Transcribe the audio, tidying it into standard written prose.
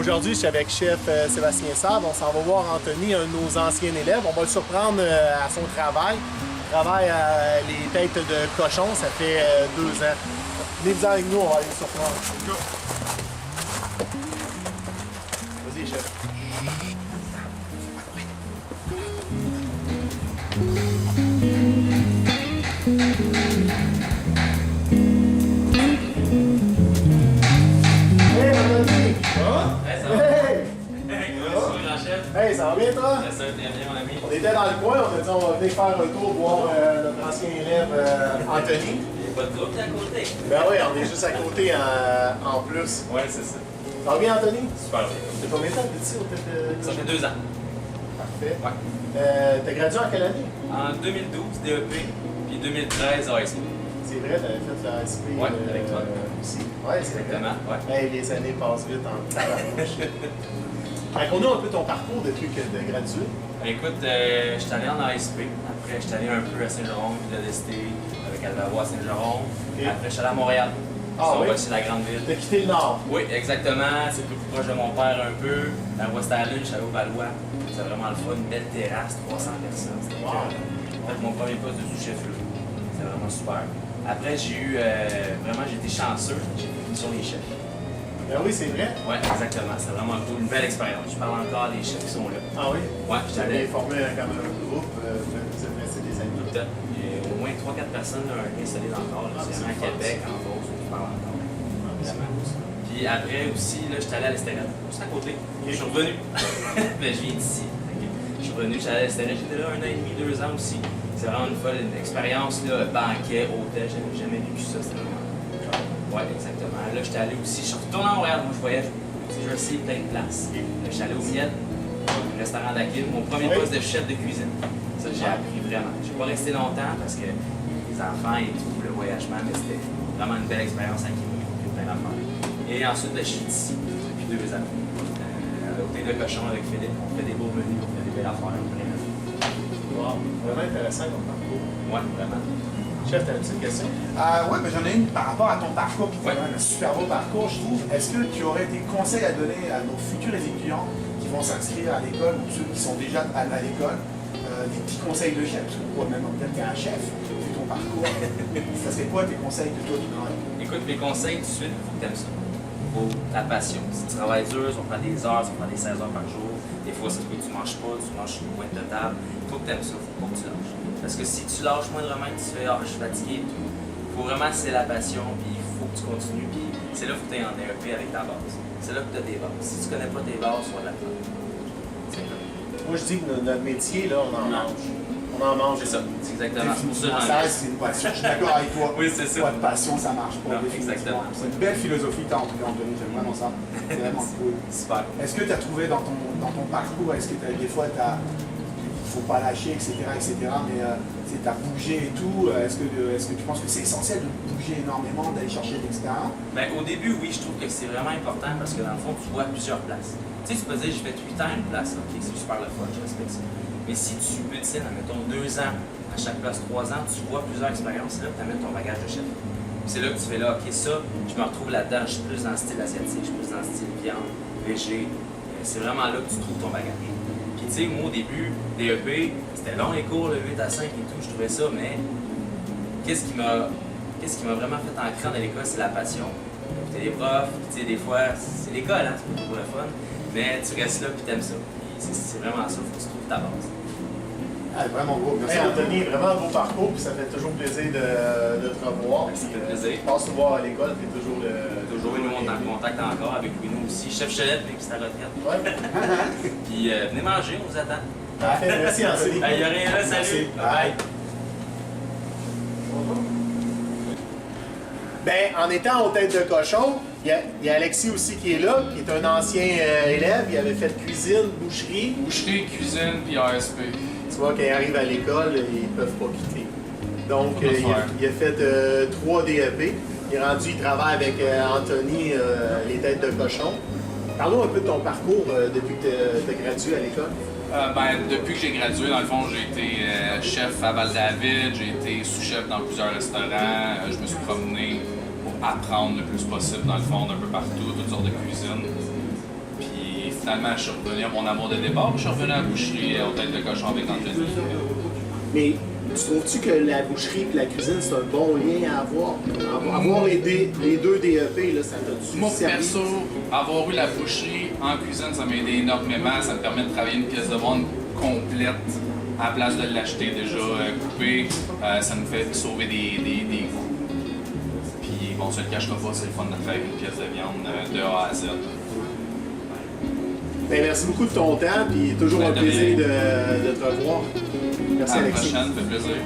Aujourd'hui, je suis avec chef Sébastien Sable. On s'en va voir Anthony, un de nos anciens élèves. On va le surprendre à son travail. Il travaille à les têtes de cochon, ça fait 2 ans. Venez-vous avec nous, on va aller le surprendre. Vas-y, chef. Hey, ça va bien, toi? Ça va bien, mon ami. On était dans le coin, on a dit on va venir faire un tour voir notre ancien élève Anthony. Il n'y a pas de groupe à côté. Ben oui, on est juste à côté en plus. Ouais, c'est ça. Ça va bien, Anthony? Super bien. T'as combien de temps que tu es au tête de... Ça fait 2 ans. Parfait. Ouais. T'as gradué en quelle année? En 2012, DEP, puis 2013, ASP. C'est vrai, t'avais fait la ASP Ouais, avec toi. aussi. Ouais, c'est vrai. Exactement, ouais. Hey, les années passent vite en tabarnouche. Raconte-nous un peu ton parcours depuis que tu as gradué. Écoute, je suis allé en ASP. Après, je suis allé un peu à Saint-Jérôme, puis de l'EST, avec Alvaro à Saint-Jérôme. Et? Après, je suis allé à Montréal. Ah On oui? va chez la grande ville. T'as quitté le Nord. Oui, exactement. C'est plus proche de mon père un peu. À West Island, je suis allé au Valois. C'était vraiment le fun. Une belle terrasse, 300 personnes. C'était Wow. Avec mon premier poste de sous-chef là. C'était vraiment super. Après, j'ai eu vraiment, j'ai été chanceux. J'ai fait une mission des chefs. Ben oui, c'est vrai. Oui, exactement. C'est vraiment cool. Une belle expérience. Je parle encore des chefs qui sont là. Ah oui? Ouais, Tu j'allais avais formé quand même un groupe, vous êtes restés des amis. tout le temps. Il y a au moins 3-4 personnes là, installées dans le corps. Ah, C'est c'est vraiment à le fun, Québec, ça. en Beauce, je parle encore. C'est Vraiment. cool, ça. Puis après aussi, là, j'étais allé à l'Estérel, juste à côté. Je suis revenu. Mais je viens d'ici. Je suis revenu, j'étais allé à l'Estérel, j'étais là 1 an et demi, 2 ans aussi. C'est vraiment une folle expérience, là, banquet, hôtel, j'avais jamais vécu ça, c'était vraiment. Ouais, exactement. Là, j'étais allé aussi, je suis retourné à Montréal, moi je voyage. Je veux essayer plein de places. Là, j'étais allé au Miel, au restaurant d'Aquil, mon premier Oui. poste de chef de cuisine. Ça, j'ai appris vraiment. Je n'ai pas resté longtemps parce que les enfants et tout, le voyagement, mais c'était vraiment une belle expérience à Québec. J'ai appris plein d'affaires. Et ensuite, là, je suis ici depuis 2 ans. Au thé de cochon avec Philippe, on fait des beaux menus, on fait des belles affaires. Wow. Vraiment intéressant comme parcours. Ouais, vraiment. Chef, t'as une petite question? Oui, mais j'en ai une par rapport à ton parcours, qui est Ouais. quand même un super beau parcours, je trouve. Est-ce que tu aurais des conseils à donner à nos futurs étudiants qui vont s'inscrire à l'école ou ceux qui sont déjà à l'école, des petits conseils de chef, parce qu'on pourrait même peut-être qu'il y a un chef, vu ton parcours. Ça serait quoi tes conseils de toi qui travailles? Écoute, mes conseils tout de suite, il faut que tu aimes ça. Il faut ta passion. Si tu travailles dur, ça prend des heures, ça prend des 16 heures par jour. Des fois, ça se peut que tu manges pas, tu manges une pointe de table. Il faut que tu aimes ça, il faut pas que tu lâches. Parce que si tu lâches moindrement, tu fais je suis fatigué et tout. Il faut vraiment, c'est la passion, puis il faut que tu continues. Puis c'est là qu'il faut que tu aies en DEP avec ta base. C'est là que tu as tes bases. Si tu connais pas tes bases, tu vas de la faire. C'est là. Moi, je dis que notre métier, là, on en mange. On en mange. C'est ça, c'est exactement. C'est pour ça que j'en Ça, ai. c'est une passion. Je suis d'accord avec toi. Oui, c'est ça. Pas de passion, ça marche pas. Non, définitivement. exactement. C'est une belle philosophie que tu as en tout cas, Anthony. J'aime vraiment ça. C'est vraiment cool. Super. Est-ce que tu as trouvé dans ton parcours, est-ce que des fois, il faut pas lâcher, etc., mais tu as bougé et tout, est-ce que tu penses que c'est essentiel de bouger énormément, d'aller chercher de l'expérience? Ben, au début, oui, je trouve que c'est vraiment important parce que dans le fond, tu vois plusieurs places. Tu sais, tu peux dire, j'ai fait 8 ans à une place, ok, c'est super le fun, je respecte ça. Mais si tu butines, admettons 2 ans, à chaque place 3 ans, tu vois plusieurs expériences, c'est là que tu amènes ton bagage de chef. Puis c'est là que tu fais là, ok, ça, je me retrouve là-dedans, je suis plus dans le style asiatique, je suis plus dans le style viande, végé. C'est vraiment là que tu trouves ton bagage. Puis tu sais, moi au début, DEP, c'était long les cours, le 8 à 5 et tout, je trouvais ça, mais qu'est-ce qui m'a vraiment fait ancrer dans l'école, c'est la passion. T'es des profs, puis tu sais, des fois, c'est l'école, hein, c'est pas toujours le fun, mais tu restes là puis t'aimes ça. Puis c'est vraiment ça, faut que tu trouves ta base. Ah, vraiment beau, merci. Hey, Anthony, vraiment un beau parcours, puis ça fait toujours plaisir de te revoir. Ça fait Puis, plaisir. Passe te voir à l'école, puis toujours le. Toujours nous, on est en contact encore avec Bruno aussi, chef Chelette, même si c'est à retraite. Ouais. Puis venez manger, on vous attend. Parfait, merci Anthony. Il n'y a rien là, salut! Merci. Bye! Ben, en étant aux têtes de cochon, il y a Alexis aussi qui est là, qui est un ancien élève. Il avait fait cuisine, boucherie. Boucherie, cuisine, puis ASP. Tu vois, quand ils arrivent à l'école, ils ne peuvent pas quitter. Donc, Faut le faire. il a fait 3 DEP. Il est rendu, il travaille avec Anthony, les têtes de cochon. Parlons un peu de ton parcours depuis que tu as gradué à l'école. Depuis que j'ai gradué, dans le fond, j'ai été chef à Val-David, j'ai été sous-chef dans plusieurs restaurants, je me suis promené pour apprendre le plus possible, dans le fond, d'un peu partout, toutes sortes de cuisines. Puis finalement, je suis revenu à mon amour de départ, je suis revenu à la boucherie aux têtes de cochon avec Anthony. Mais tu trouves-tu que la boucherie et la cuisine, c'est un bon lien à avoir? Avoir les deux DEP, là, ça t'a-tu Moi, servi? perso, avoir eu la boucherie en cuisine, ça m'a aidé énormément. Ça me permet de travailler une pièce de viande complète à la place de l'acheter déjà coupée. Ça nous fait sauver des coûts. Puis, bon, ça ne le cachera pas, c'est le fun de faire une pièce de viande de A à Z. Ben, merci beaucoup de ton temps, puis toujours Ben, un de plaisir rien. de te revoir. Merci À la Alexis. prochaine, ça fait plaisir.